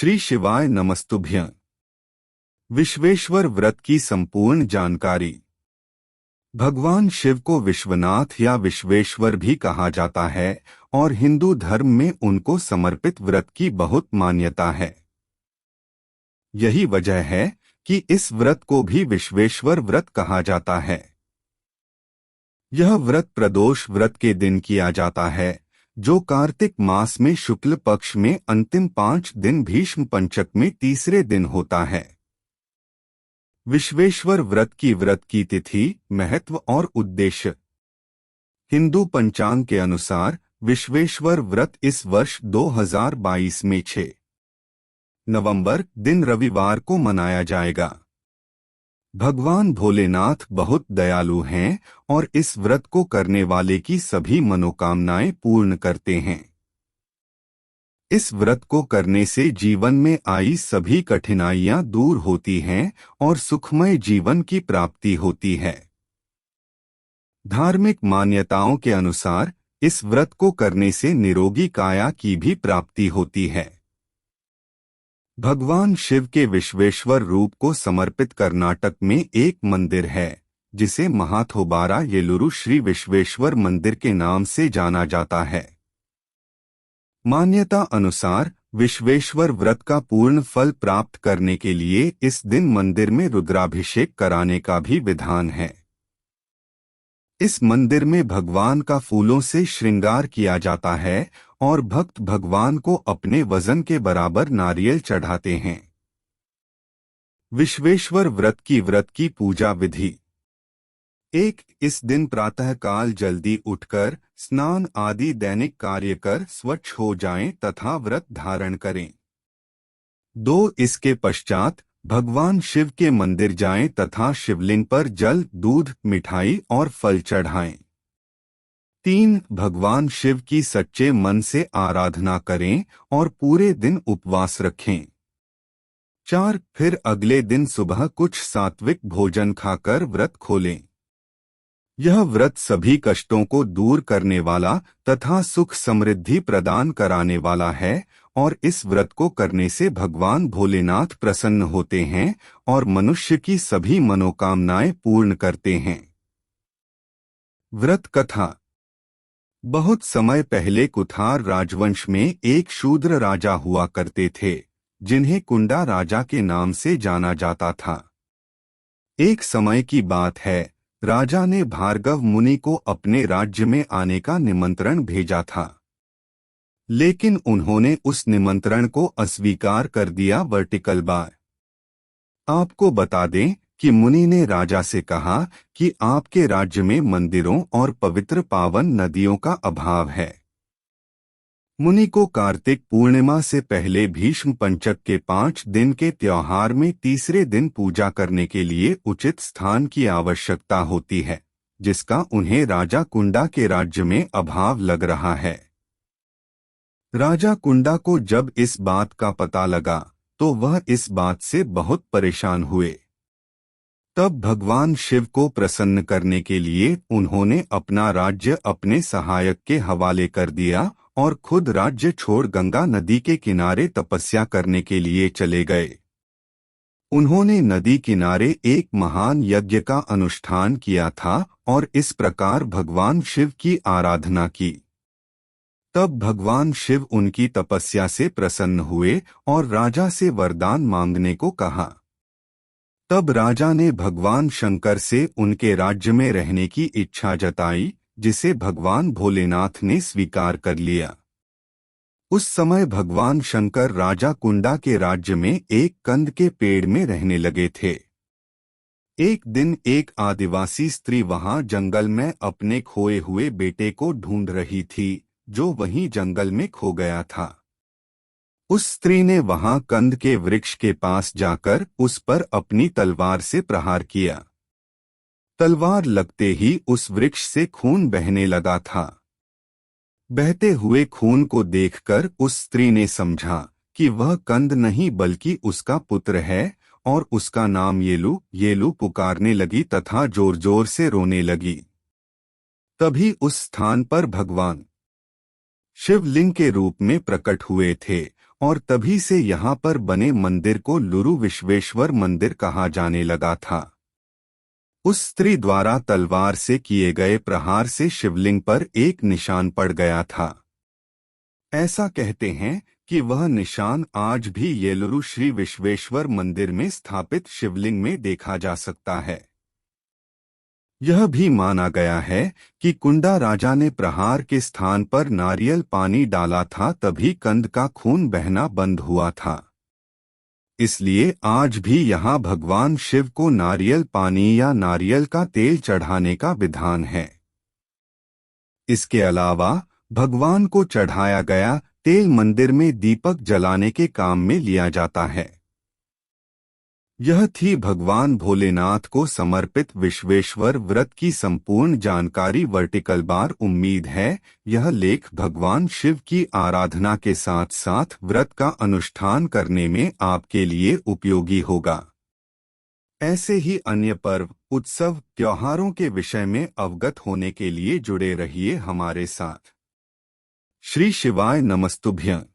श्री शिवाय नमस्तुभ्यं। विश्वेश्वर व्रत की संपूर्ण जानकारी। भगवान शिव को विश्वनाथ या विश्वेश्वर भी कहा जाता है और हिंदू धर्म में उनको समर्पित व्रत की बहुत मान्यता है। यही वजह है कि इस व्रत को भी विश्वेश्वर व्रत कहा जाता है। यह व्रत प्रदोष व्रत के दिन किया जाता है, जो कार्तिक मास में शुक्ल पक्ष में अंतिम 5 दिन भीष्म पंचक में तीसरे दिन होता है। विश्वेश्वर व्रत की तिथि, महत्व और उद्देश्य। हिंदू पंचांग के अनुसार विश्वेश्वर व्रत इस वर्ष 2022 में 6 नवंबर दिन रविवार को मनाया जाएगा। भगवान भोलेनाथ बहुत दयालु हैं और इस व्रत को करने वाले की सभी मनोकामनाएं पूर्ण करते हैं। इस व्रत को करने से जीवन में आई सभी कठिनाइयां दूर होती हैं और सुखमय जीवन की प्राप्ति होती है। धार्मिक मान्यताओं के अनुसार इस व्रत को करने से निरोगी काया की भी प्राप्ति होती है। भगवान शिव के विश्वेश्वर रूप को समर्पित कर्नाटक में एक मंदिर है, जिसे महाथोबारा येलुरु श्री विश्वेश्वर मंदिर के नाम से जाना जाता है। मान्यता अनुसार विश्वेश्वर व्रत का पूर्ण फल प्राप्त करने के लिए इस दिन मंदिर में रुद्राभिषेक कराने का भी विधान है। इस मंदिर में भगवान का फूलों से श्रृंगार किया जाता है और भक्त भगवान को अपने वजन के बराबर नारियल चढ़ाते हैं। विश्वेश्वर व्रत की पूजा विधि। 1. इस दिन प्रातःकाल जल्दी उठकर स्नान आदि दैनिक कार्य कर स्वच्छ हो जाएं तथा व्रत धारण करें। 2. इसके पश्चात भगवान शिव के मंदिर जाएं तथा शिवलिंग पर जल, दूध, मिठाई और फल चढ़ाएं। 3. भगवान शिव की सच्चे मन से आराधना करें और पूरे दिन उपवास रखें। 4. फिर अगले दिन सुबह कुछ सात्विक भोजन खाकर व्रत खोलें। यह व्रत सभी कष्टों को दूर करने वाला तथा सुख समृद्धि प्रदान कराने वाला है और इस व्रत को करने से भगवान भोलेनाथ प्रसन्न होते हैं और मनुष्य की सभी मनोकामनाएं पूर्ण करते हैं। व्रत कथा। बहुत समय पहले कुठार राजवंश में एक शूद्र राजा हुआ करते थे, जिन्हें कुंडा राजा के नाम से जाना जाता था। एक समय की बात है, राजा ने भार्गव मुनि को अपने राज्य में आने का निमंत्रण भेजा था, लेकिन उन्होंने उस निमंत्रण को अस्वीकार कर दिया। Vertical bar. आपको बता दें कि मुनि ने राजा से कहा कि आपके राज्य में मंदिरों और पवित्र पावन नदियों का अभाव है। मुनि को कार्तिक पूर्णिमा से पहले भीष्म पंचक के 5 दिन के त्योहार में तीसरे दिन पूजा करने के लिए उचित स्थान की आवश्यकता होती है, जिसका उन्हें राजा कुंडा के राज्य में अभाव लग रहा है। राजा कुंडा को जब इस बात का पता लगा तो वह इस बात से बहुत परेशान हुए। तब भगवान शिव को प्रसन्न करने के लिए उन्होंने अपना राज्य अपने सहायक के हवाले कर दिया और खुद राज्य छोड़ गंगा नदी के किनारे तपस्या करने के लिए चले गए। उन्होंने नदी किनारे एक महान यज्ञ का अनुष्ठान किया था और इस प्रकार भगवान शिव की आराधना की। तब भगवान शिव उनकी तपस्या से प्रसन्न हुए और राजा से वरदान मांगने को कहा। तब राजा ने भगवान शंकर से उनके राज्य में रहने की इच्छा जताई, जिसे भगवान भोलेनाथ ने स्वीकार कर लिया। उस समय भगवान शंकर राजा कुंडा के राज्य में एक कंद के पेड़ में रहने लगे थे। एक दिन एक आदिवासी स्त्री वहां जंगल में अपने खोए हुए बेटे को ढूंढ रही थी, जो वहीं जंगल में खो गया था। उस स्त्री ने वहां कंद के वृक्ष के पास जाकर उस पर अपनी तलवार से प्रहार किया। तलवार लगते ही उस वृक्ष से खून बहने लगा था। बहते हुए खून को देखकर उस स्त्री ने समझा कि वह कंद नहीं बल्कि उसका पुत्र है और उसका नाम येलू येलू पुकारने लगी तथा जोर जोर से रोने लगी। तभी उस स्थान पर भगवान शिवलिंग के रूप में प्रकट हुए थे और तभी से यहाँ पर बने मंदिर को लुरु विश्वेश्वर मंदिर कहा जाने लगा था। उस स्त्री द्वारा तलवार से किए गए प्रहार से शिवलिंग पर एक निशान पड़ गया था। ऐसा कहते हैं कि वह निशान आज भी येलुरु श्री विश्वेश्वर मंदिर में स्थापित शिवलिंग में देखा जा सकता है। यह भी माना गया है कि कुंडा राजा ने प्रहार के स्थान पर नारियल पानी डाला था, तभी कंद का खून बहना बंद हुआ था। इसलिए आज भी यहाँ भगवान शिव को नारियल पानी या नारियल का तेल चढ़ाने का विधान है। इसके अलावा भगवान को चढ़ाया गया तेल मंदिर में दीपक जलाने के काम में लिया जाता है। यह थी भगवान भोलेनाथ को समर्पित विश्वेश्वर व्रत की संपूर्ण जानकारी। Vertical bar. उम्मीद है यह लेख भगवान शिव की आराधना के साथ साथ व्रत का अनुष्ठान करने में आपके लिए उपयोगी होगा। ऐसे ही अन्य पर्व, उत्सव, त्योहारों के विषय में अवगत होने के लिए जुड़े रहिए हमारे साथ। श्री शिवाय नमस्तुभ्यं।